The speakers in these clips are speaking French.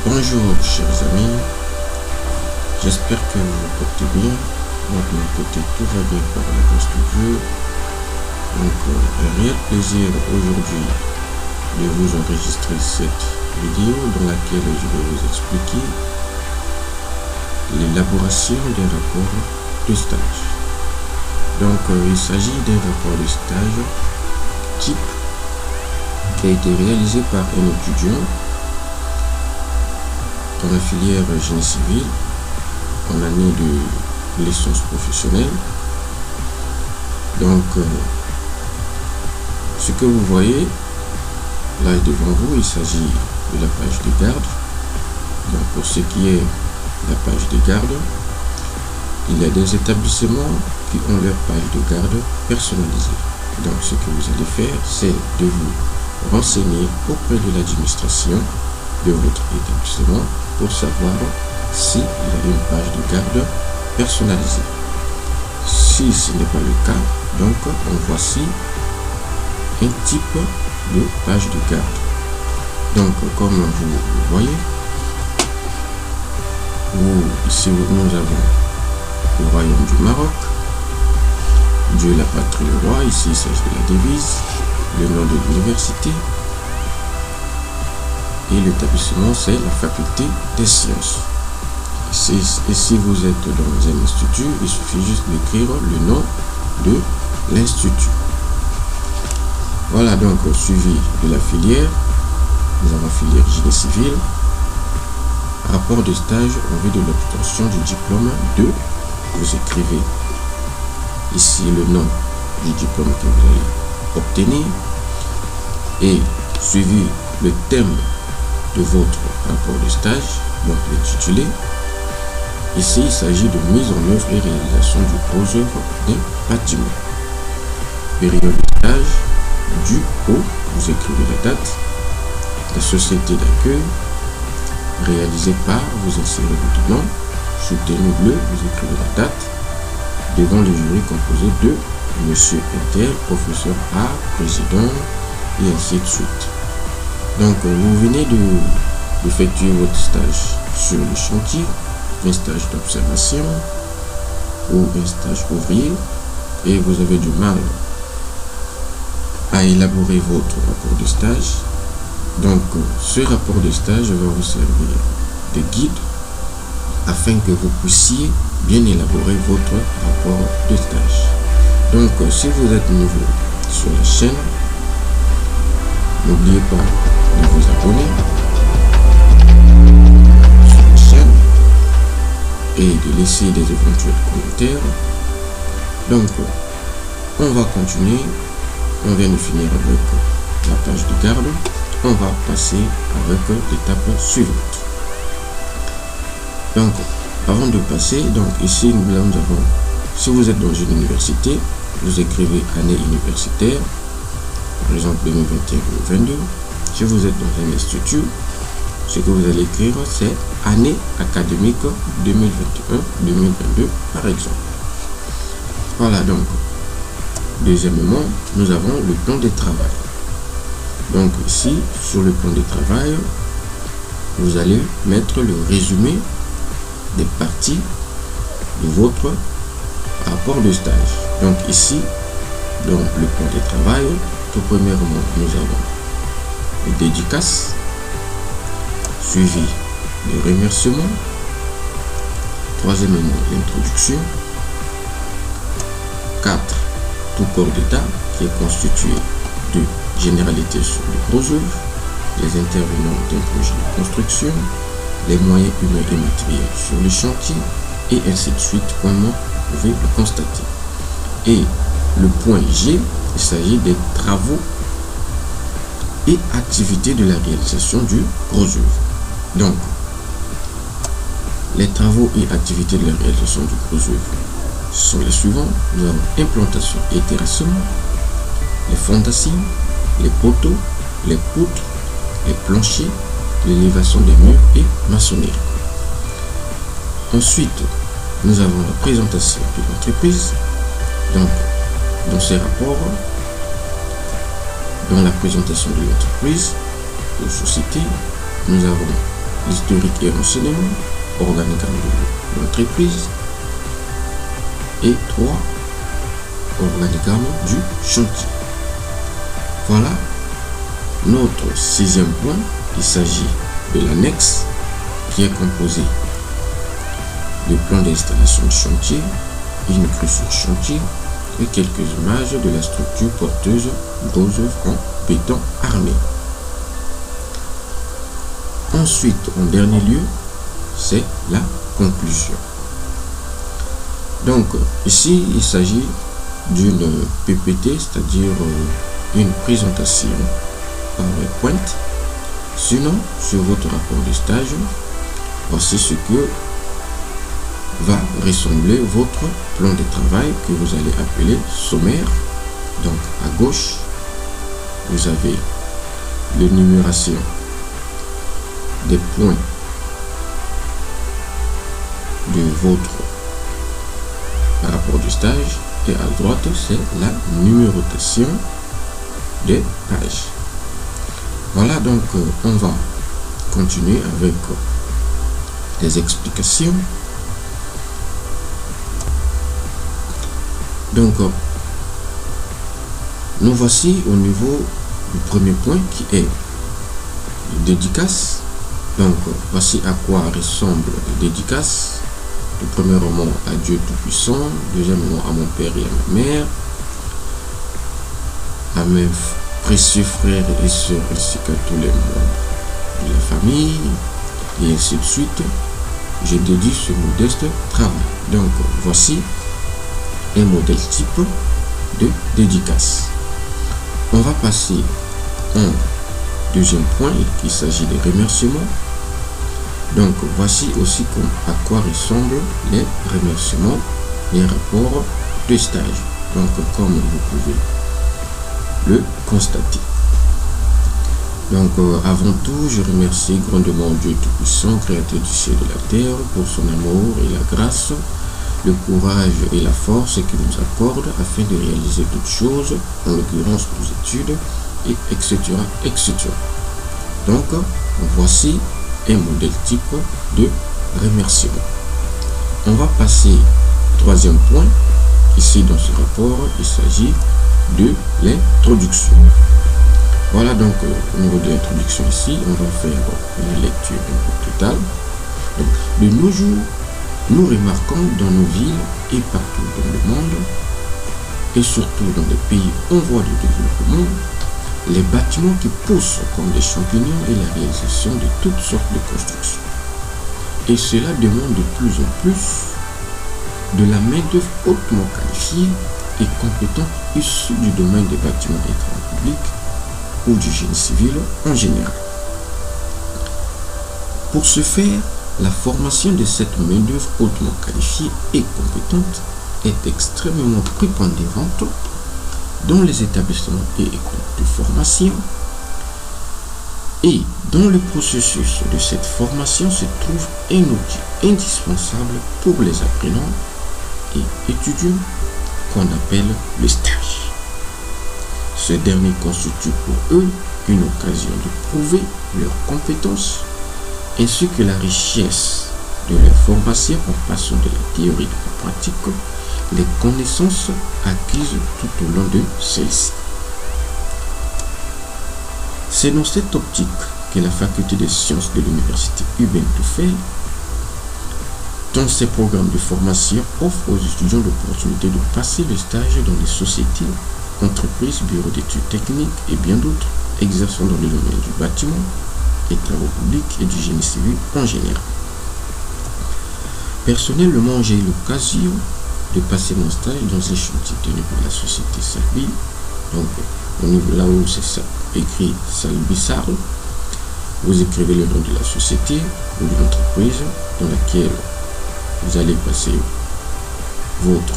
Bonjour chers amis, j'espère que vous vous portez bien. Donc de mon côté tout va bien par la grâce de Dieu. Donc un réel plaisir aujourd'hui de vous enregistrer cette vidéo dans laquelle je vais vous expliquer l'élaboration d'un rapport de stage. Donc il s'agit d'un rapport de stage type qui a été réalisé par un étudiant dans la filière génie civil en année de licence professionnelle. Donc ce que vous voyez là devant vous, il s'agit de la page de garde. Donc pour ce qui est de la page de garde, il y a des établissements qui ont leur page de garde personnalisée. Donc ce que vous allez faire, c'est de vous renseigner auprès de l'administration de votre établissement pour savoir s'il y a une page de garde personnalisée. Si ce n'est pas le cas, donc voici un type de page de garde. Donc comme vous le voyez, ici nous avons le royaume du Maroc, Dieu, la patrie, le roi. Ici il s'agit de la devise, le nom de l'université, et l'établissement c'est la faculté des sciences. Et si vous êtes dans un institut, il suffit juste d'écrire le nom de l'institut. Voilà, donc suivi de la filière, nous avons filière génie civil, rapport de stage en vue de l'obtention du diplôme 2. Vous écrivez ici le nom du diplôme que vous allez obtenir et suivi le thème de votre rapport de stage, donc l'intitulé. Ici, il s'agit de mise en œuvre et réalisation du projet d'un bâtiment. Période de stage, du au, vous écrivez la date, la société d'accueil, réalisée par, vous insérez votre nom, soutenu bleu, vous écrivez la date, devant le jury composé de Monsieur Intel, professeur A, président, et ainsi de suite. Donc vous venez d'effectuer votre stage sur le chantier, un stage d'observation ou un stage ouvrier, et vous avez du mal à élaborer votre rapport de stage. Donc ce rapport de stage va vous servir de guide afin que vous puissiez bien élaborer votre rapport de stage. Donc si vous êtes nouveau sur la chaîne, n'oubliez pas de vous abonner sur la chaîne et de laisser des éventuels commentaires. Donc on va continuer. On vient de finir avec la page de garde. On va passer avec l'étape suivante. Donc avant de passer, donc ici nous avons, si vous êtes dans une université, vous écrivez année universitaire, par exemple 2021-2022. Si vous êtes dans un institut, ce que vous allez écrire c'est année académique 2021-2022 par exemple. Voilà, donc deuxièmement, nous avons le plan de travail. Donc ici, sur le plan de travail, vous allez mettre le résumé des parties de votre rapport de stage. Donc ici, dans le plan de travail, tout premièrement, nous avons les dédicaces, suivi de remerciements, troisièmement, l'introduction, 4, tout corps d'état qui est constitué de généralités sur le gros œuvre, les intervenants d'un projet de construction, les moyens humains et matériels sur le chantier, et ainsi de suite, comme vous pouvez le constater. Et le point G, il s'agit des travaux et activités de la réalisation du gros œuvre. Donc, les travaux et activités de la réalisation du gros œuvre sont les suivants. Nous avons implantation et terrassement, les fondations, les poteaux, les poutres, les planchers, l'élévation des murs et maçonnerie. Ensuite, nous avons la présentation de l'entreprise. Donc, dans ces rapports, dans la présentation de l'entreprise, de société, nous avons l'historique et renseignement, organigramme de l'entreprise. Et 3, organigramme du chantier. Voilà notre 6e point. Il s'agit de l'annexe qui est composée de plans d'installation de chantier, une crue sur chantier et quelques images de la structure porteuse gros œuvres en béton armé. Ensuite, en dernier lieu, c'est la conclusion. Donc, ici, il s'agit d'une PPT, c'est-à-dire une présentation PowerPoint. Sinon, sur votre rapport de stage, voici ce que va ressembler votre plan de travail que vous allez appeler sommaire. Donc, à gauche, vous avez l'énumération des points de votre rapport de stage et à droite, c'est la numérotation des pages. Voilà, donc on va continuer avec les explications. Donc, nous voici au niveau du premier point qui est le dédicace. Donc, voici à quoi ressemble le dédicace. Le premier roman à Dieu Tout-Puissant, le deuxième roman à mon père et à ma mère, à mes précieux frères et sœurs ainsi qu'à tous les membres de la famille, et ainsi de suite. Je dédie ce modeste travail. Donc, voici un modèle type de dédicace. On va passer au deuxième point, il s'agit des remerciements. Donc, voici aussi à quoi ressemblent les remerciements, les rapports de stage. Donc, comme vous pouvez le constater. Donc, avant tout, je remercie grandement Dieu Tout-Puissant, Créateur du ciel et de la terre, pour son amour et la grâce, le courage et la force qu'il nous accorde afin de réaliser toutes choses, en l'occurrence nos études, et etc. etc. Donc, voici un modèle type de remerciement. On va passer au troisième point. Ici, dans ce rapport, il s'agit de l'introduction. Voilà, donc au niveau de l'introduction ici, on va faire une lecture totale. Donc, de nos jours, nous remarquons dans nos villes et partout dans le monde, et surtout dans les pays en voie de développement, les bâtiments qui poussent comme des champignons et la réalisation de toutes sortes de constructions. Et cela demande de plus en plus de la main-d'œuvre hautement qualifiée et compétente issue du domaine des bâtiments et travaux publics ou du génie civil en général. Pour ce faire, la formation de cette main-d'œuvre hautement qualifiée et compétente est extrêmement prépondérante dans les établissements et écoles de formation, et dans le processus de cette formation se trouve un outil indispensable pour les apprenants et étudiants qu'on appelle le stage. Ce dernier constitue pour eux une occasion de prouver leurs compétences ainsi que la richesse de leur formation en passant de la théorie à la pratique, les connaissances acquises tout au long de celle-ci. C'est dans cette optique que la faculté des sciences de l'université Hubert Toufel, dans ses programmes de formation, offre aux étudiants l'opportunité de passer le stage dans les sociétés, entreprises, bureaux d'études techniques et bien d'autres, exerçant dans le domaine du bâtiment et travaux publics et du génie civil en général. Personnellement, j'ai eu l'occasion de passer mon stage dans un chantier tenu par la société Salbi. Donc, au niveau là où c'est écrit Salbi Sarl, vous écrivez le nom de la société ou de l'entreprise dans laquelle vous allez passer votre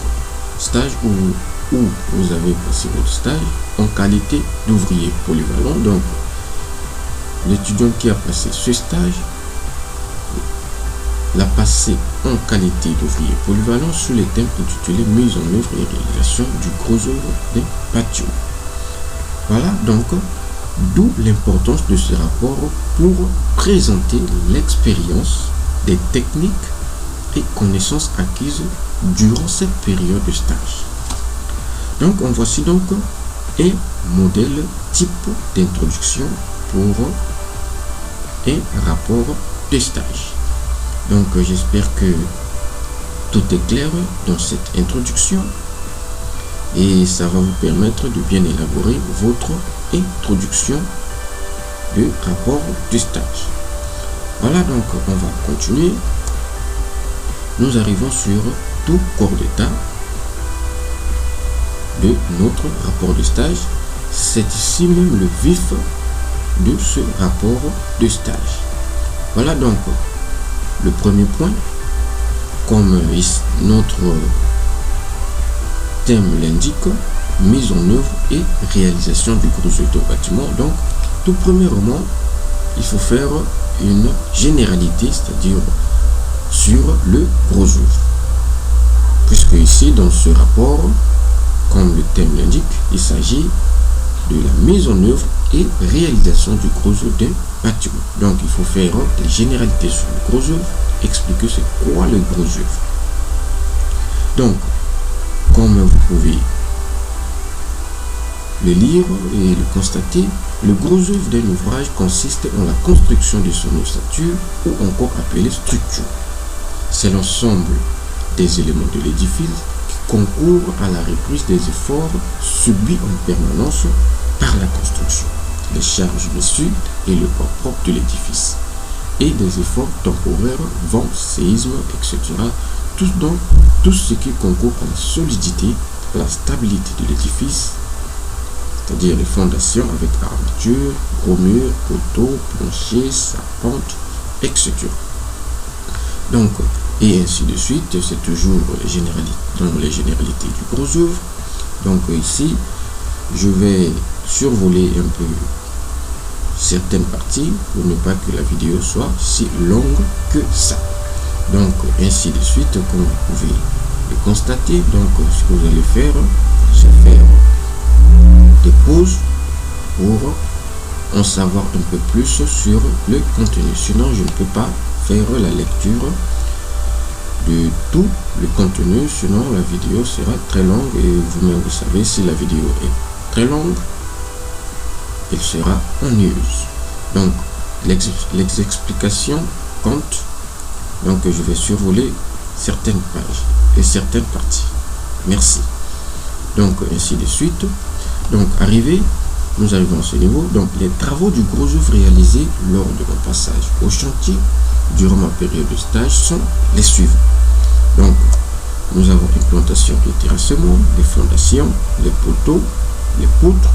stage ou vous avez passé votre stage en qualité d'ouvrier polyvalent. Donc, l'étudiant qui a passé ce stage l'a passé en qualité d'ouvrier polyvalent sous les thèmes intitulés mise en œuvre et réalisation du gros œuvre des bâtiments. Voilà, donc D'où l'importance de ce rapport pour présenter l'expérience des techniques et connaissances acquises durant cette période de stage. Donc, en voici donc un modèle type d'introduction pour un rapport de stage. Donc, j'espère que tout est clair dans cette introduction et ça va vous permettre de bien élaborer votre introduction de rapport de stage. Voilà, donc on va continuer. Nous arrivons sur tout corps d'état de notre rapport de stage. C'est ici même le vif de ce rapport de stage. Voilà donc le premier point. Comme notre thème l'indique, mise en œuvre et réalisation du gros œuvre de bâtiment. Donc, tout premièrement, il faut faire une généralité, c'est-à-dire sur le gros œuvre. Puisque ici, dans ce rapport, comme le thème l'indique, il s'agit de la mise en œuvre et réalisation du gros œuvre d'un bâtiment. Donc, il faut faire des généralités sur le gros œuvre, expliquer c'est quoi le gros œuvre. Donc, comme vous pouvez le lire et le constater, le gros œuvre d'un ouvrage consiste en la construction de son ossature ou encore appelée structure. C'est l'ensemble des éléments de l'édifice qui concourent à la reprise des efforts subis en permanence par la construction, les charges reçues et le poids propre de l'édifice, et des efforts temporaires, vent, séisme, etc. Tout ce qui concourt à la solidité, à la stabilité de l'édifice, c'est-à-dire les fondations avec armature, gros murs, poteaux, plancher, sa pente, etc. Donc, et ainsi de suite, c'est toujours dans les généralités du gros œuvre. Donc ici, je vais survoler un peu certaines parties pour ne pas que la vidéo soit si longue que ça. Donc ainsi de suite, comme vous pouvez le constater. Donc ce que vous allez faire, c'est faire des pauses pour en savoir un peu plus sur le contenu. Sinon, je ne peux pas faire la lecture de tout le contenu, sinon la vidéo sera très longue et vous-même vous savez, si la vidéo est très longue, elle sera ennuyeuse. Donc les explications comptent. Donc je vais survoler certaines pages et certaines parties. Merci. Donc ainsi de suite. Donc nous arrivons à ce niveau. Donc les travaux du gros œuvre réalisés lors de mon passage au chantier durant ma période de stage sont les suivants. Donc nous avons implantation des terrassements, les fondations, les poteaux, les poutres,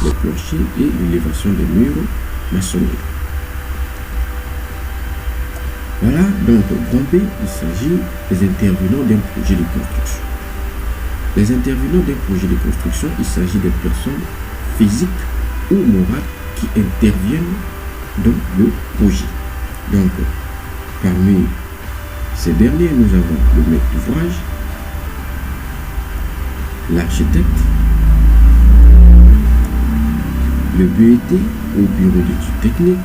les planchers et l'élévation des murs maçonniques. Voilà, donc grand B, il s'agit des intervenants d'un projet de construction. Les intervenants d'un projet de construction, il s'agit des personnes physiques ou morales qui interviennent dans le projet. Donc, parmi ces derniers, nous avons le maître d'ouvrage, l'architecte, le BET au bureau d'études techniques,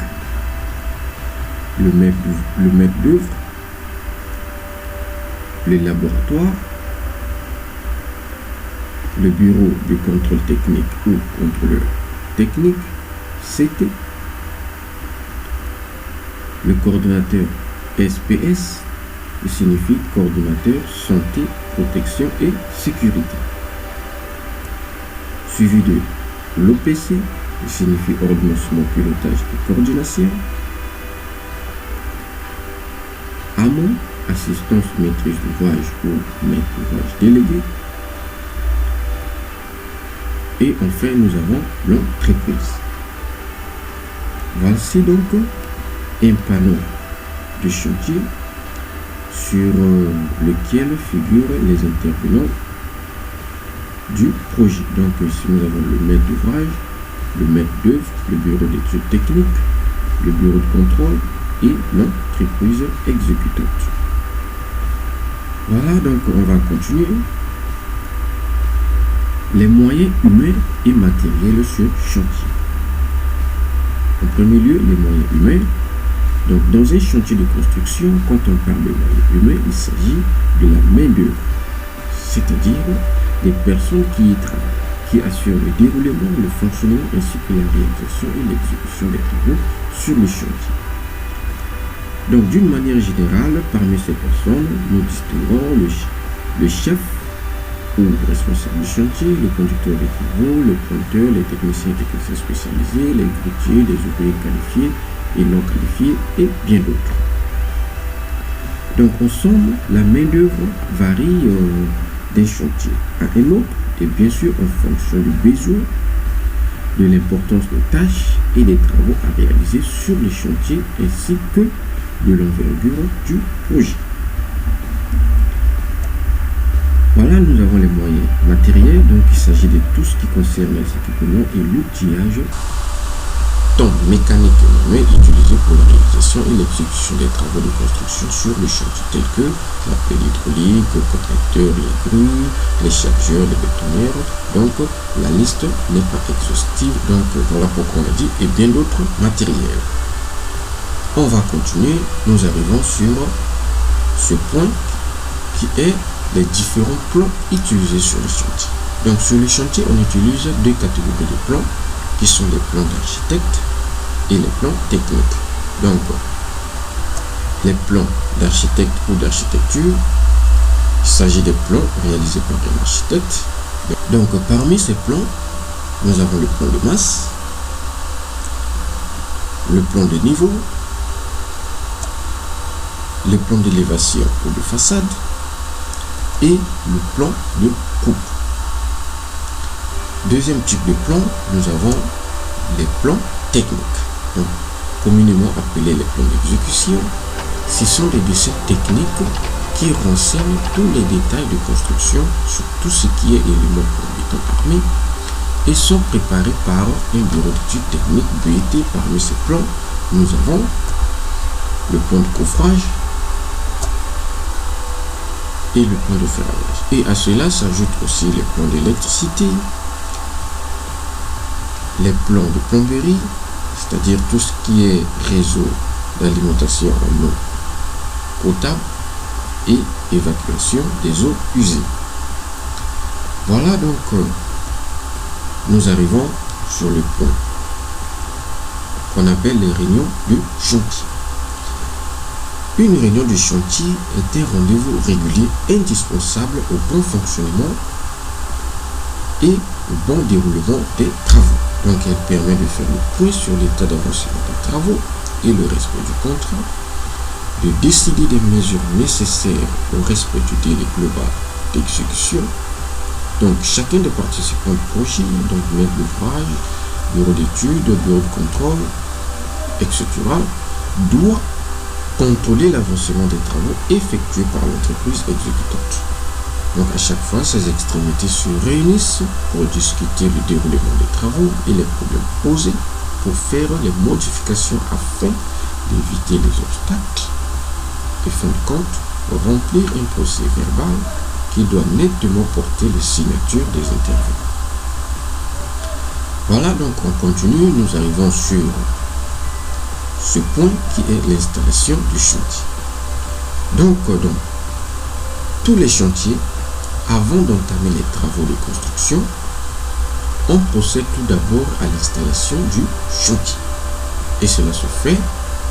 le maître d'œuvre, le laboratoire, le bureau de contrôle technique ou contrôleur technique, CT, le coordonnateur SPS, qui signifie coordonnateur santé, protection et sécurité, suivi de l'OPC, qui signifie ordonnancement, pilotage et coordination, AMON, assistance maîtrise d'ouvrage ou maître d'ouvrage délégué. Et enfin, nous avons l'entreprise. Voici donc un panneau de chantier sur lequel figurent les intervenants du projet. Donc ici, nous avons le maître d'ouvrage, le maître d'œuvre, le bureau d'études techniques, le bureau de contrôle et l'entreprise exécutante. Voilà, donc on va continuer. Les moyens humains et matériels sur chantier. En premier lieu, les moyens humains. Donc, dans un chantier de construction, quand on parle de moyens humains, il s'agit de la main-d'œuvre, c'est-à-dire des personnes qui y travaillent, qui assurent le déroulement, le fonctionnement ainsi que la réalisation et l'exécution des travaux sur le chantier. Donc, d'une manière générale, parmi ces personnes, nous distinguons le chef ou responsable du chantier, le conducteur des travaux, le pointeur, les techniciens et techniciens spécialisés, les grutiers, les ouvriers qualifiés et non qualifiés et bien d'autres. Donc, en somme, la main-d'œuvre varie d'un chantier à un autre et bien sûr en fonction du besoin, de l'importance des tâches et des travaux à réaliser sur le chantier ainsi que de l'envergure du projet. Voilà, nous avons les moyens matériels, donc il s'agit de tout ce qui concerne les équipements et l'outillage, tant mécanique et manuel, utilisés pour la réalisation et l'exécution des travaux de construction sur le chantier, tels que la pelle hydraulique, le contracteur, les grues, les chargeurs, les bétonnières. Donc la liste n'est pas exhaustive, donc voilà pourquoi on a dit, et bien d'autres matériels. On va continuer, nous arrivons sur ce point qui est les différents plans utilisés sur le chantier. Donc sur le chantier, on utilise deux catégories de plans qui sont les plans d'architecte et les plans techniques. Donc les plans d'architecte ou d'architecture, il s'agit des plans réalisés par un architecte. Donc parmi ces plans, nous avons le plan de masse, le plan de niveau, le plan d'élévation ou de façade et le plan de coupe. Deuxième type de plan, nous avons les plans techniques, donc communément appelés les plans d'exécution. Ce sont des dessins techniques qui renseignent tous les détails de construction sur tout ce qui est élément en béton armé et sont préparés par un bureau d'études techniques BET. Parmi ces plans, nous avons le plan de coffrage et le plan de ferrage. Et à cela s'ajoutent aussi les plans d'électricité, les plans de plomberie, c'est-à-dire tout ce qui est réseau d'alimentation en eau potable et évacuation des eaux usées. Voilà donc, nous arrivons sur le point qu'on appelle les réunions de chantier. Une réunion de chantier est un rendez-vous régulier indispensable au bon fonctionnement et au bon déroulement des travaux. Donc elle permet de faire le point sur l'état d'avancement des travaux et le respect du contrat, de décider des mesures nécessaires au respect du délai global d'exécution. Donc chacun des participants du projet, donc maître d'ouvrage, bureau d'études, bureau de contrôle, etc., doit contrôler l'avancement des travaux effectués par l'entreprise exécutante. Donc à chaque fois, ces extrémités se réunissent pour discuter le déroulement des travaux et les problèmes posés, pour faire les modifications afin d'éviter les obstacles et fin de compte, remplir un procès verbal qui doit nettement porter les signatures des intervenants. Voilà, donc on continue, nous arrivons sur ce point qui est l'installation du chantier. Donc, dans tous les chantiers, avant d'entamer les travaux de construction, on procède tout d'abord à l'installation du chantier. Et cela se fait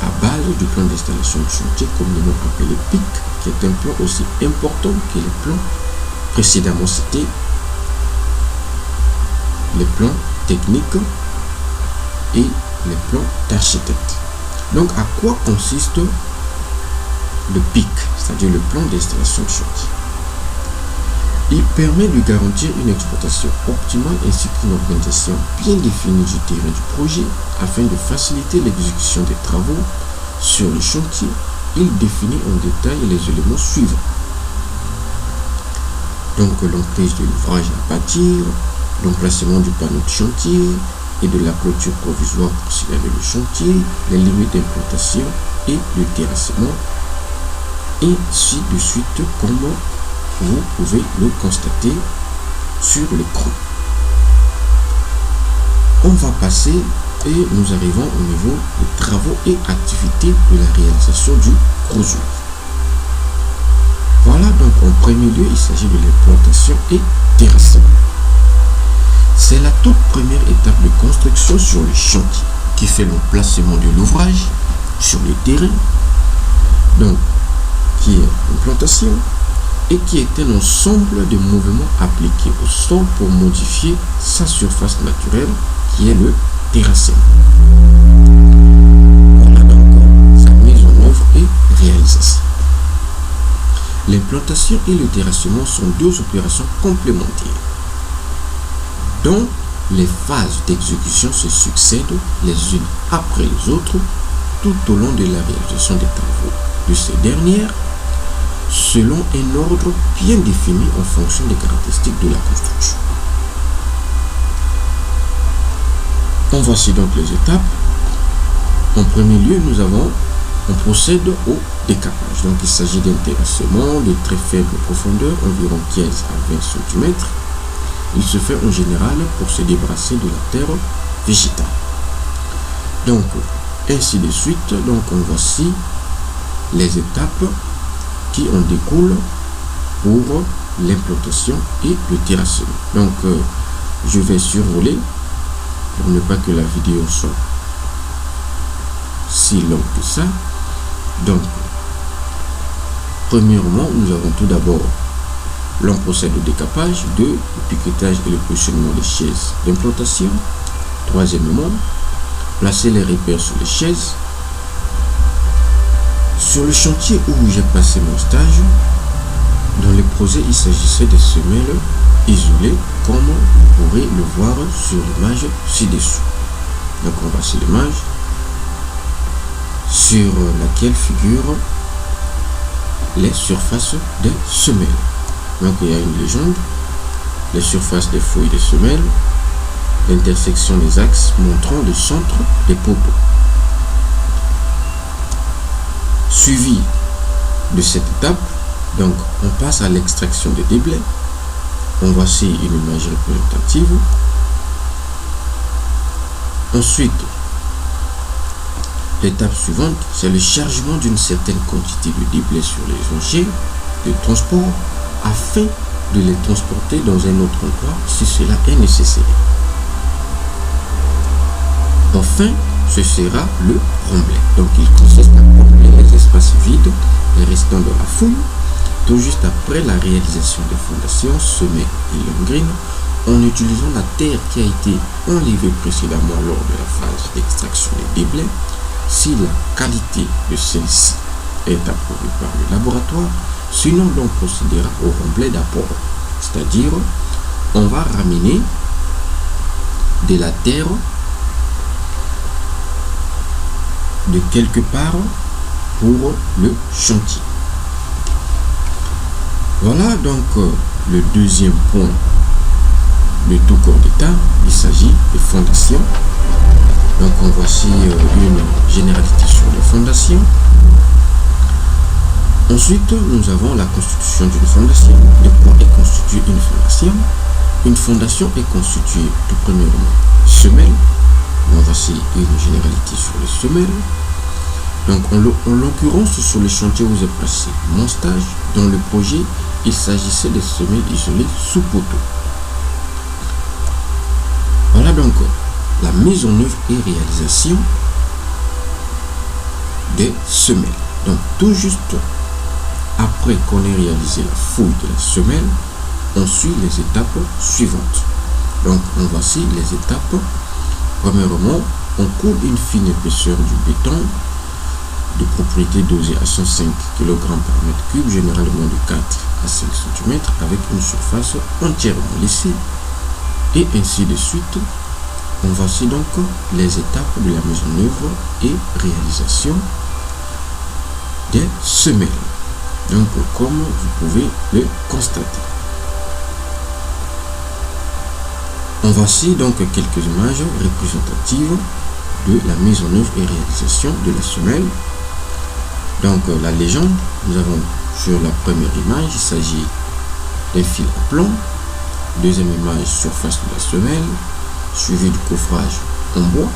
à base du plan d'installation du chantier, communément appelé PIC, qui est un plan aussi important que les plans précédemment cités, les plans techniques et les plans d'architecte. Donc, à quoi consiste le PIC, c'est-à-dire le plan d'installation de chantier? Il permet de garantir une exploitation optimale ainsi qu'une organisation bien définie du terrain du projet afin de faciliter l'exécution des travaux sur le chantier. Il définit en détail les éléments suivants. Donc, l'emprise de l'ouvrage à bâtir, l'emplacement du panneau de chantier et de la clôture provisoire pour signaler le chantier, les limites d'implantation et le terrassement, ainsi de suite, comme vous pouvez le constater sur l'écran. On va passer Et nous arrivons au niveau des travaux et activités de la réalisation du gros œuvre. Voilà, donc en premier lieu, il s'agit de l'implantation et terrassement. C'est la toute première étape de construction sur le chantier qui fait l'emplacement de l'ouvrage sur le terrain, donc qui est l'implantation, et qui est un ensemble de mouvements appliqués au sol pour modifier sa surface naturelle, qui est le terrassement. Voilà donc sa mise en œuvre et réalisation. L'implantation et le terrassement sont deux opérations complémentaires, dont les phases d'exécution se succèdent les unes après les autres tout au long de la réalisation des travaux de ces dernières, selon un ordre bien défini en fonction des caractéristiques de la construction. On voici donc les étapes. En premier lieu, on procède au décapage. Donc il s'agit d'un terrassement de très faible profondeur, environ 15 à 20 cm. Il se fait en général pour se débarrasser de la terre végétale. Donc ainsi de suite, donc voici les étapes qui en découlent pour l'implantation et le terrassement. Donc je vais survoler pour ne pas que la vidéo soit si longue que ça. Donc premièrement, nous avons tout d'abord l'on procède au décapage, 2, le piquetage et le positionnement des chaises d'implantation. Troisièmement, placer les repères sur les chaises. Sur le chantier où j'ai passé mon stage, dans le projet, il s'agissait de semelles isolées, comme vous pourrez le voir sur l'image ci-dessous. Donc on voit sur l'image sur laquelle figurent les surfaces des semelles. Donc il y a une légende, les surfaces des feuilles des semelles, l'intersection des axes montrant le centre des poteaux. Suivi de cette étape, donc on passe à l'extraction des déblais. On voici une image représentative. Ensuite, l'étape suivante, c'est le chargement d'une certaine quantité de déblais sur les engins de transport afin de les transporter dans un autre endroit si cela est nécessaire. Enfin, ce sera le remblai. Donc il consiste à combler les espaces vides et restants de la fouille, tout juste après la réalisation des fondations semées et longrines, en utilisant la terre qui a été enlevée précédemment lors de la phase d'extraction des déblais, si la qualité de celle-ci est approuvée par le laboratoire. Sinon, l'on procédera au remblai d'apport, c'est-à-dire on va ramener de la terre de quelque part pour le chantier. Voilà donc le deuxième point de tout corps d'état. Il s'agit des fondations. Donc on voici une généralité sur les fondations. Ensuite, nous avons la constitution d'une fondation. De quoi est constituée une fondation? Une fondation est constituée tout premièrement semelles. Donc voici une généralité sur les semelles. Donc en l'occurrence, sur le chantier où j'ai passé mon stage, dans le projet, il s'agissait de semelles isolées sous poteau. Voilà donc la mise en œuvre et réalisation des semelles. Donc tout juste après qu'on ait réalisé la fouille de la semelle, on suit les étapes suivantes. Donc voici les étapes. Premièrement, on coule une fine épaisseur du béton de propriété dosée à 105 kg par mètre cube, généralement de 4 à 5 cm, avec une surface entièrement lissée, et ainsi de suite. On voici donc les étapes de la mise en œuvre et réalisation des semelles. Donc comme vous pouvez le constater. On voici donc quelques images représentatives de la mise en œuvre et réalisation de la semelle. Donc la légende, nous avons sur la première image, il s'agit d'un fil à plomb. Deuxième image, surface de la semelle, suivi du coffrage en bois.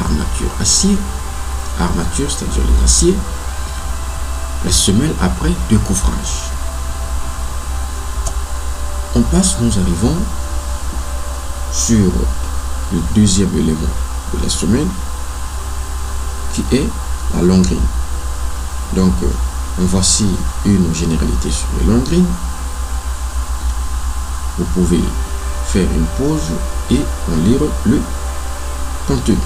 armature acier, armature c'est-à-dire les aciers, la semelle après découvrage. On passe, nous arrivons sur le deuxième élément de la semelle qui est la longrine. Donc voici une généralité sur les longrines. Vous pouvez faire une pause et en lire le contenu.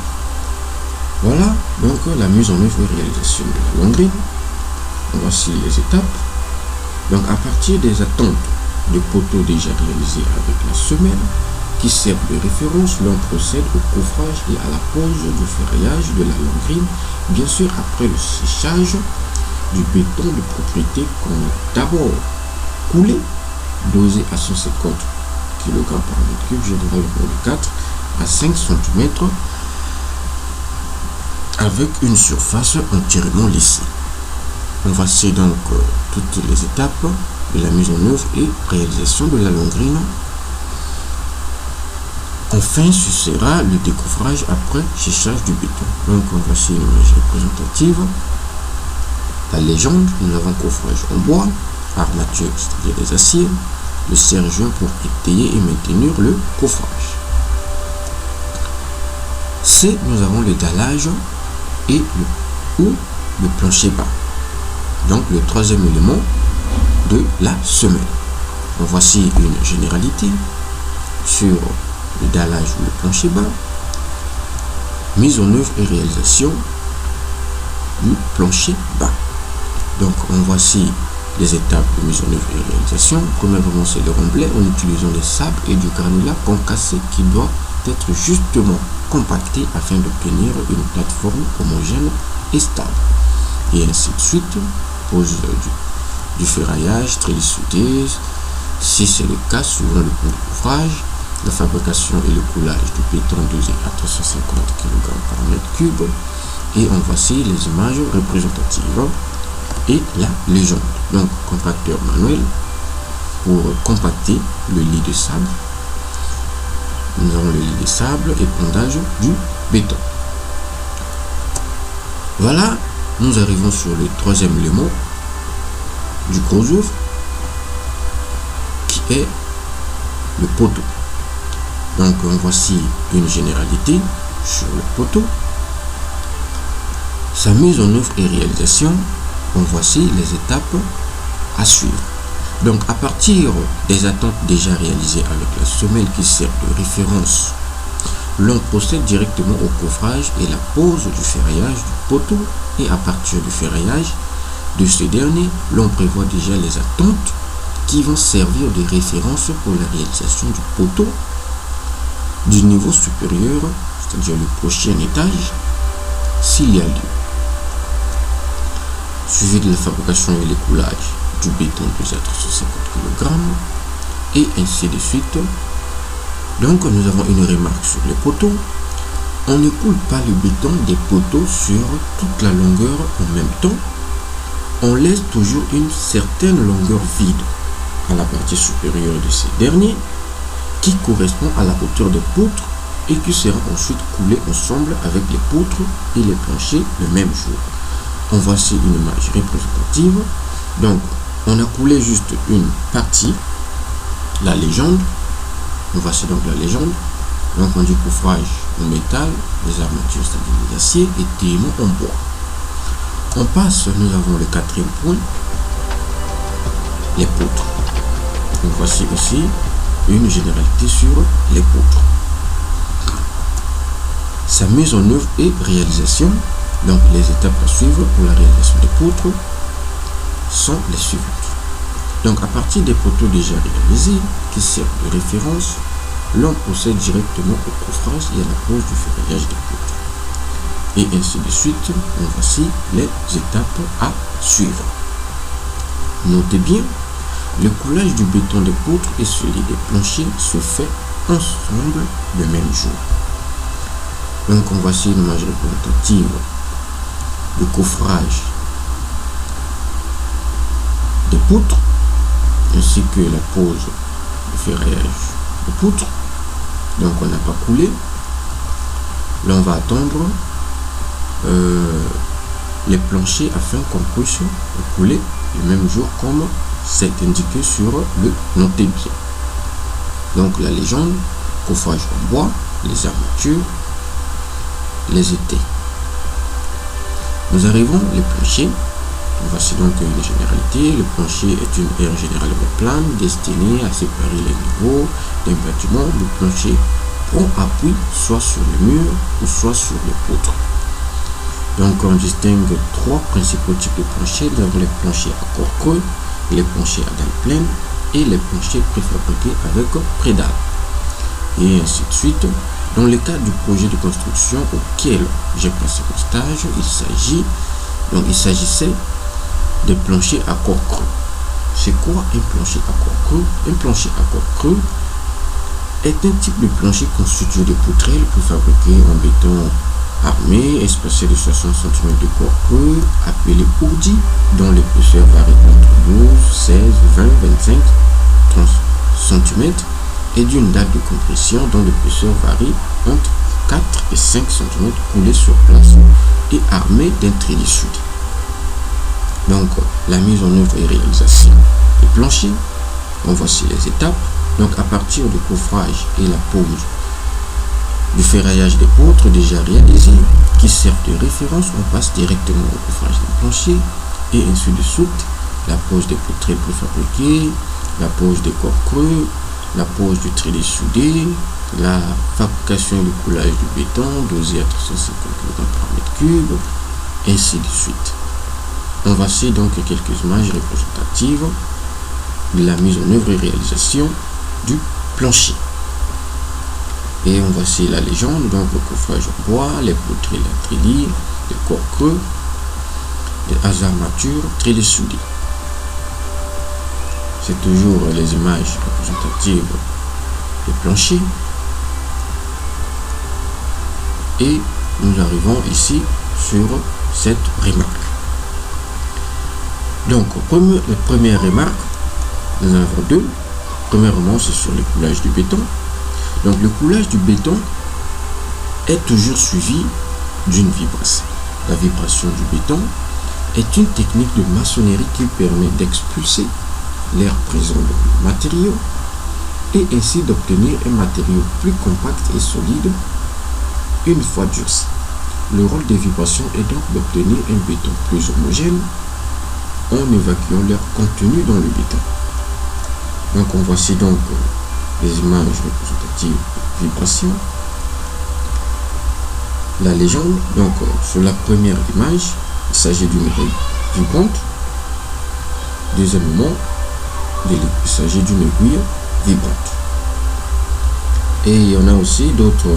Voilà donc la mise en œuvre et réalisation de la longrine. Voici les étapes. Donc à partir des attentes de poteaux déjà réalisés avec la semelle qui servent de référence, l'on procède au couvrage et à la pose du ferraillage de la longrine, bien sûr après le séchage du béton de propriété qu'on a d'abord coulé, dosé à 150 kg par mètre cube, généralement de 4 à 5 cm, avec une surface entièrement lissée. Voici donc toutes les étapes de la mise en œuvre et réalisation de la longrine. Enfin, ce sera le découvrage après séchage du béton. Donc voici une image représentative. La légende, nous avons couvrage en bois, armature, c'est-à-dire des aciers, le serre-joint pour étayer et maintenir le couvrage. C, nous avons le dallage et le plancher bas. Donc le troisième élément de la semelle. Donc, voici une généralité sur le dallage ou le plancher bas, mise en œuvre et réalisation du plancher bas. Donc voici les étapes de mise en œuvre et réalisation. Premièrement, c'est le remblai en utilisant des sables et du granulat concassé qui doit être justement compacté afin d'obtenir une plateforme homogène et stable. Et ainsi de suite, pose du ferraillage, trellis soudé, si c'est le cas, suivant le point de couvrage, la fabrication et le coulage du béton dosé à 350 kg par mètre cube. Et en voici les images représentatives et la légende. Donc compacteur manuel pour compacter le lit de sable. Nous avons le lit de sable et pondage du béton. Voilà, nous arrivons sur le troisième élément du gros œuvre qui est le poteau. Donc voici une généralité sur le poteau, sa mise en œuvre et réalisation. Voici les étapes à suivre. Donc à partir des attentes déjà réalisées avec la semelle qui sert de référence, l'on procède directement au couvrage et la pose du ferraillage du poteau, et à partir du ferraillage de ce dernier, l'on prévoit déjà les attentes qui vont servir de référence pour la réalisation du poteau du niveau supérieur, c'est-à-dire le prochain étage, s'il y a lieu. Suivi de la fabrication et l'écoulage du béton pesé à 350 kg, et ainsi de suite. Donc nous avons une remarque sur les poteaux. On ne coule pas le béton des poteaux sur toute la longueur en même temps. On laisse toujours une certaine longueur vide à la partie supérieure de ces derniers, qui correspond à la hauteur des poutres et qui sera ensuite coulé ensemble avec les poutres et les planchers le même jour. En voici une image représentative. Donc on a coulé juste une partie, la légende. Voici donc la légende. Donc on dit couvrage en métal, les armatures, c'est-à-dire les aciers, et témoins en bois. On passe, nous avons le quatrième point, les poutres. Donc voici aussi une généralité sur les poutres. Sa mise en œuvre et réalisation. Donc les étapes à suivre pour la réalisation des poutres sont les suivantes. Donc à partir des poteaux déjà réalisés qui servent de référence, l'on procède directement au couvrage et à la pose du ferraillage des poutres. Et ainsi de suite. Voici les étapes à suivre. Notez bien, le coulage du béton des poutres et celui des planchers se fait ensemble le même jour. Donc voici une image représentative du couvrage des poutres ainsi que la pose du ferraillage des poutres. Donc on n'a pas coulé. Là on va attendre les planchers afin qu'on puisse couler le même jour comme c'est indiqué sur le noté-bien. Donc la légende, coffrage en bois, les armatures, les étais. Nous arrivons les planchers. Voici donc une généralité. Le plancher est une aire généralement plane destinée à séparer les niveaux d'un bâtiment. Le plancher prend appui soit sur le mur ou soit sur les poutres. Donc on distingue trois principaux types de planchers. Nous avons les planchers à corps creux, les planchers à dalle pleine et les planchers préfabriqués avec prédale. Et ainsi de suite. Dans le cas du projet de construction auquel j'ai passé mon stage, il s'agissait de planchers à corps creux. C'est quoi un plancher à corps creux? Un plancher à corps creux est un type de plancher constitué de poutrelles préfabriquées en béton armé, espacé de 60 cm de corps creux, appelé ourdi, dont l'épaisseur varie entre 12, 16, 20, 25, 30 cm, et d'une dalle de compression dont l'épaisseur varie entre 4 et 5 cm coulé sur place et armé d'un trélis soudé. Donc la mise en œuvre et réalisation des planchers, voici les étapes. Donc à partir du coffrage et la pose du ferraillage des poutres déjà réalisées qui servent de référence, on passe directement au coffrage des planchers et ainsi de suite. La pose des poutrelles préfabriquées, la pose des corps creux, la pose du trélis soudé, la fabrication et le coulage du béton dosé à 350 kg par mètre cube, ainsi de suite. On voici donc quelques images représentatives de la mise en œuvre et réalisation du plancher. Et on voici la légende, donc le coffrage en bois, les poutrelles à trélis, les corps creux, les armatures, trélis soudés. C'est toujours les images représentatives des planchers. Et nous arrivons ici sur cette remarque. Donc, la première remarque, nous en avons deux. Premièrement, c'est sur le coulage du béton. Donc, le coulage du béton est toujours suivi d'une vibration. La vibration du béton est une technique de maçonnerie qui permet d'expulser l'air présent dans le matériau et ainsi d'obtenir un matériau plus compact et solide une fois durci. Le rôle des vibrations est donc d'obtenir un béton plus homogène en évacuant leur contenu dans le béton. Donc on voici donc les images représentatives de vibration. La légende, donc sur la première image, il s'agit d'une règle vibrante. Deuxièmement, il s'agit d'une aiguille vibrante. Et il y en a aussi d'autres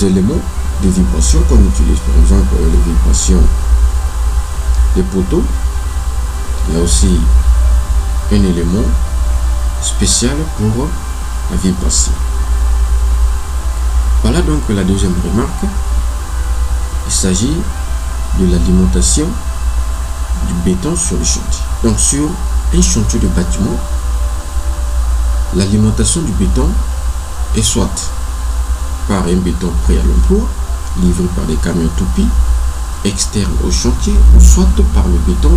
éléments de vibration qu'on utilise, par exemple les vibrations des poteaux. Il y a aussi un élément spécial pour la vibration. Voilà donc la deuxième remarque. Il s'agit de l'alimentation du béton sur le chantier. Donc sur un chantier de bâtiment, l'alimentation du béton est soit par un béton prêt à l'emploi, livré par des camions toupies externes au chantier, ou soit par le béton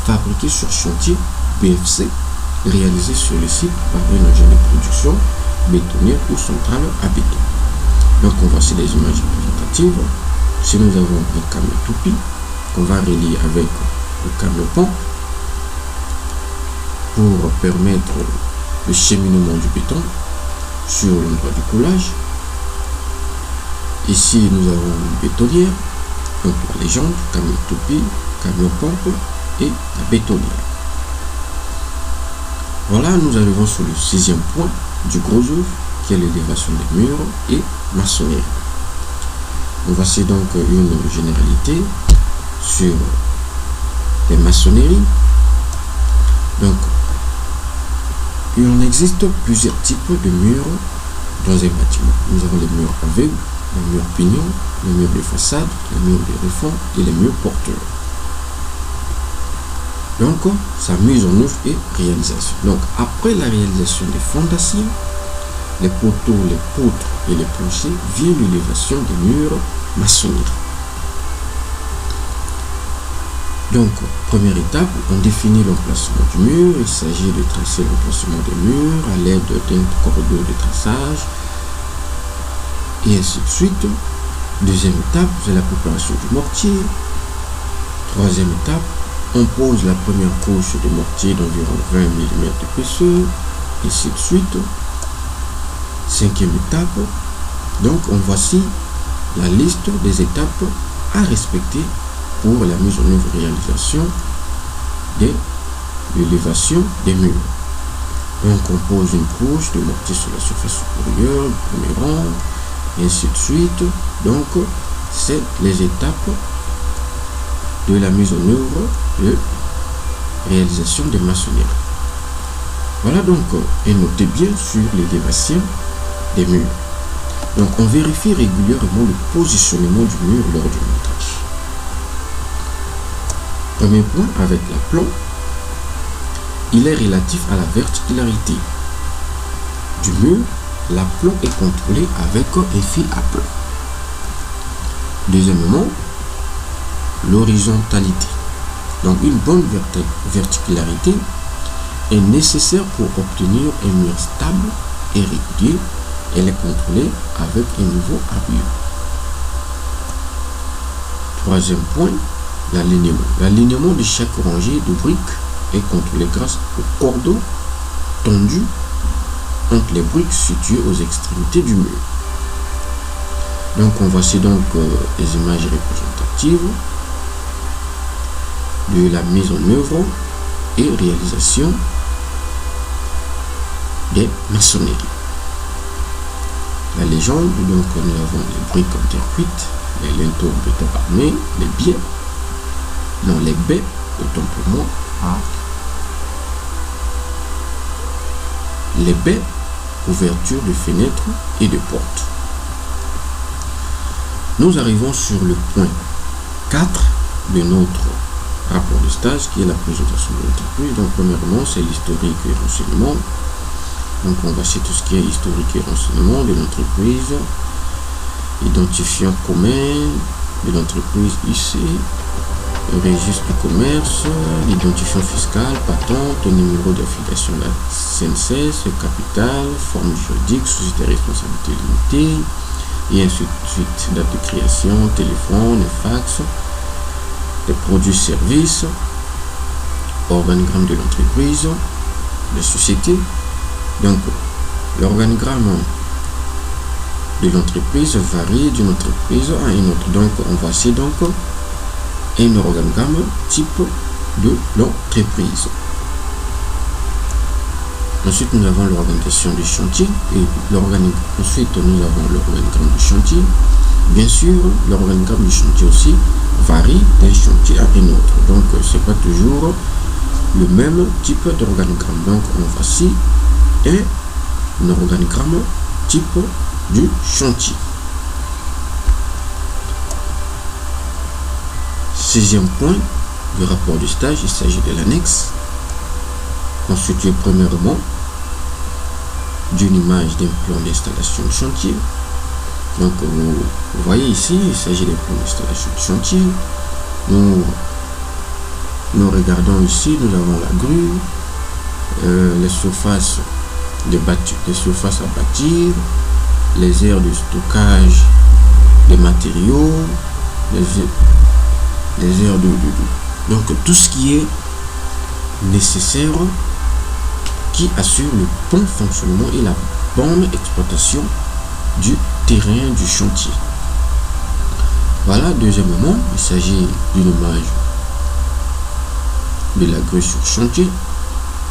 fabriqué sur chantier BFC, réalisé sur le site par un engin de production bétonnière ou centrale à béton. Donc on voit ici les images représentatives. Si nous avons un camion toupie qu'on va relier avec le camion pompe pour permettre le cheminement du béton sur l'endroit du coulage. Ici nous avons une bétonnière, donc la légende, camion toupie, camion pompe et la bétonnière. Voilà, nous arrivons sur le 6e point du gros œuvre, qui est l'élévation des murs et maçonnerie. Voici donc une généralité sur les maçonneries. Donc, il en existe plusieurs types de murs dans un bâtiment. Nous avons les murs aveugles, les murs pignons, les murs de façade, les murs de refond et les murs porteurs. Donc, sa mise en œuvre et réalisation. Donc, après la réalisation des fondations, les poteaux, les poutres et les planchers vient l'élévation des murs maçonniques. Donc, première étape, on définit l'emplacement du mur. Il s'agit de tracer l'emplacement des murs à l'aide d'un corridor de traçage et ainsi de suite. Deuxième étape, c'est la préparation du mortier. Troisième étape, on pose la première couche de mortier d'environ 20 mm d'épaisseur, et ainsi de suite. Cinquième étape, donc voici la liste des étapes à respecter pour la mise en œuvre et réalisation de l'élévation des murs. Donc on pose une couche de mortier sur la surface supérieure, le premier rang, et ainsi de suite. Donc c'est les étapes de la mise en œuvre de réalisation des maçonneries. Voilà donc, et notez bien sur l'élévation des murs. Donc on vérifie régulièrement le positionnement du mur lors du montage. Premier point, avec l'aplomb, il est relatif à la verticalité du mur. L'aplomb est contrôlé avec un fil à plomb. Deuxièmement, l'horizontalité. Donc une bonne verticalité est nécessaire pour obtenir un mur stable et régulier. Elle est contrôlée avec un niveau appuyé. Troisième point, l'alignement. L'alignement de chaque rangée de briques est contrôlé grâce au cordon tendu entre les briques situées aux extrémités du mur. Donc voici donc les images représentatives de la mise en œuvre et réalisation des maçonneries. La légende, donc nous avons les briques en terre cuite, les linteaux en béton armé, les baies, autant pour moi, les baies, ouverture de fenêtres et de portes. Nous arrivons sur le point 4 de notre rapport de stage, qui est la présentation de l'entreprise. Donc premièrement, c'est l'historique et renseignement. Donc on va citer tout ce qui est historique et renseignement de l'entreprise, identifiant commun de l'entreprise ici, le registre du commerce, l'identifiant fiscal, patente, numéro d'affiliation de la CNCS, capital, forme juridique, société à responsabilité limitée, et ainsi de suite. Date de création, téléphone, fax, les produits services, organigramme de l'entreprise, la société. Donc l'organigramme de l'entreprise varie d'une entreprise à une autre. Donc on voici donc un organigramme type de l'entreprise. Ensuite nous avons l'organisation du chantier et ensuite nous avons l'organigramme du chantier. Bien sûr, l'organigramme du chantier aussi varie d'un chantier à un autre. Donc c'est pas toujours le même type d'organigramme. Donc on voici un organigramme type du chantier. Sixième point du rapport du stage, il s'agit de l'annexe, constitué premièrement d'une image d'un plan d'installation de chantier. Donc vous voyez ici, il s'agit d'un plan d'installation de chantier. Nous regardons ici, nous avons la grue, les surfaces des surfaces à bâtir, les aires de stockage des matériaux, les aires donc tout ce qui est nécessaire qui assure le bon fonctionnement et la bonne exploitation du terrain du chantier. Voilà, deuxièmement, il s'agit d'une image de la grue sur chantier,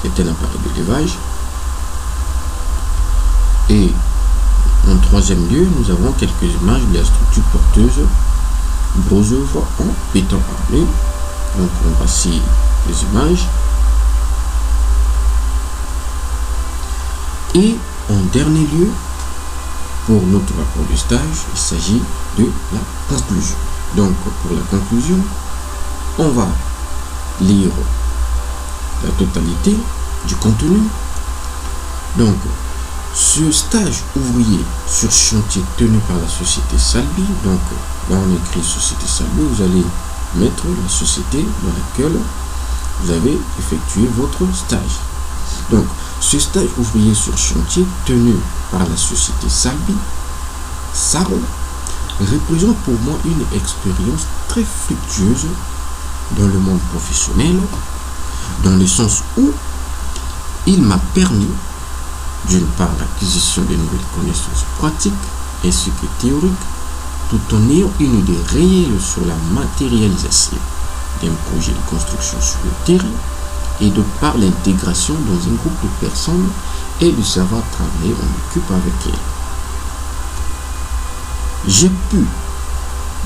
qui est un appareil d'élevage. Et en troisième lieu, nous avons quelques images de la structure porteuse gros œuvres en béton armé. Donc voici les images. Et en dernier lieu, pour notre rapport de stage, il s'agit de la conclusion. Donc pour la conclusion, on va lire la totalité du contenu. Donc Ce stage ouvrier sur chantier tenu par la société Salby, donc là on écrit société Salby, vous allez mettre la société dans laquelle vous avez effectué votre stage. Donc ce stage ouvrier sur chantier tenu par la société Salby, SARL, représente pour moi une expérience très fructueuse dans le monde professionnel, dans le sens où il m'a permis d'une part l'acquisition de nouvelles connaissances pratiques ainsi que théoriques, tout en ayant une idée réelle sur la matérialisation d'un projet de construction sur le terrain et de par l'intégration dans un groupe de personnes et de savoir travailler en équipe avec elles. J'ai pu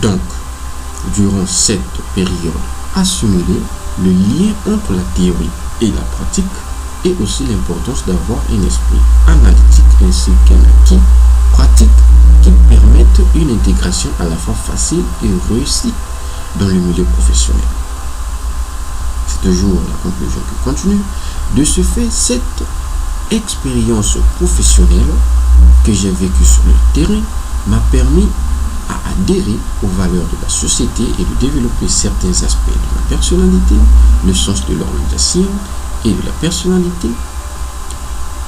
donc, durant cette période, assimiler le lien entre la théorie et la pratique et aussi l'importance d'avoir un esprit analytique ainsi qu'un acquis pratique qui permettent une intégration à la fois facile et réussie dans le milieu professionnel. C'est toujours la conclusion qui continue. De ce fait, cette expérience professionnelle que j'ai vécue sur le terrain m'a permis à adhérer aux valeurs de la société et de développer certains aspects de ma personnalité, le sens de l'organisation et de la personnalité,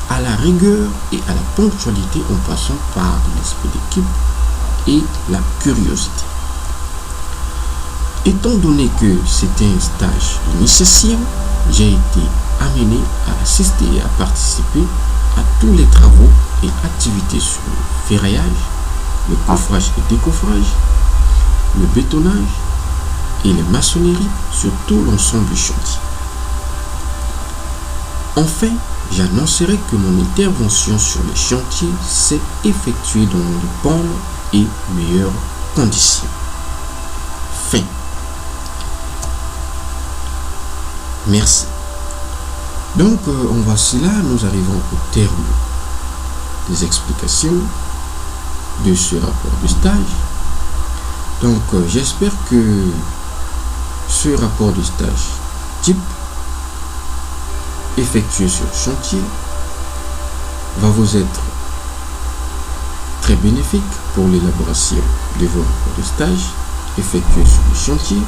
à la rigueur et à la ponctualité en passant par l'esprit d'équipe et la curiosité. Étant donné que c'était un stage d'initiation, j'ai été amené à assister et à participer à tous les travaux et activités sur le ferraillage, le coffrage et décoffrage, le bétonnage et les maçonneries sur tout l'ensemble du chantier. Enfin, j'annoncerai que mon intervention sur les chantiers s'est effectuée dans de bonnes et meilleures conditions. Fin. Merci. Donc, en voici là, nous arrivons au terme des explications de ce rapport de stage. Donc, j'espère que ce rapport de stage type effectué sur chantier va vous être très bénéfique pour l'élaboration de vos rapports de stage effectués sur le chantier.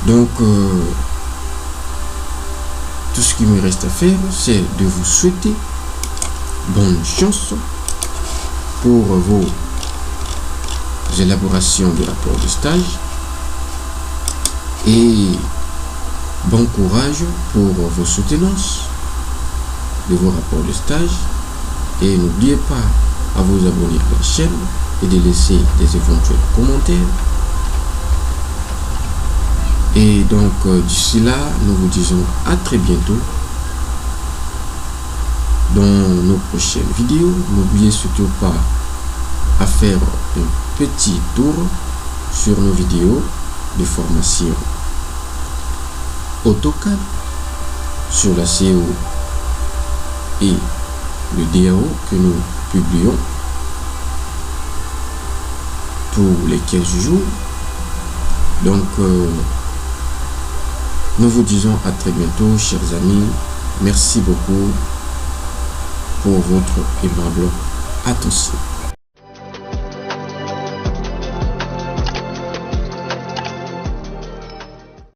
Donc, tout ce qui me reste à faire, c'est de vous souhaiter bonne chance pour vos élaborations de rapports de stage et bon courage pour vos soutenances de vos rapports de stage et n'oubliez pas à vous abonner à la chaîne et de laisser des éventuels commentaires. Et donc d'ici là, nous vous disons à très bientôt dans nos prochaines vidéos. N'oubliez surtout pas à faire un petit tour sur nos vidéos de formation AutoCAD sur la CO et le DAO que nous publions tous les 15 jours. Donc nous vous disons à très bientôt, chers amis. Merci beaucoup pour votre aimable attention.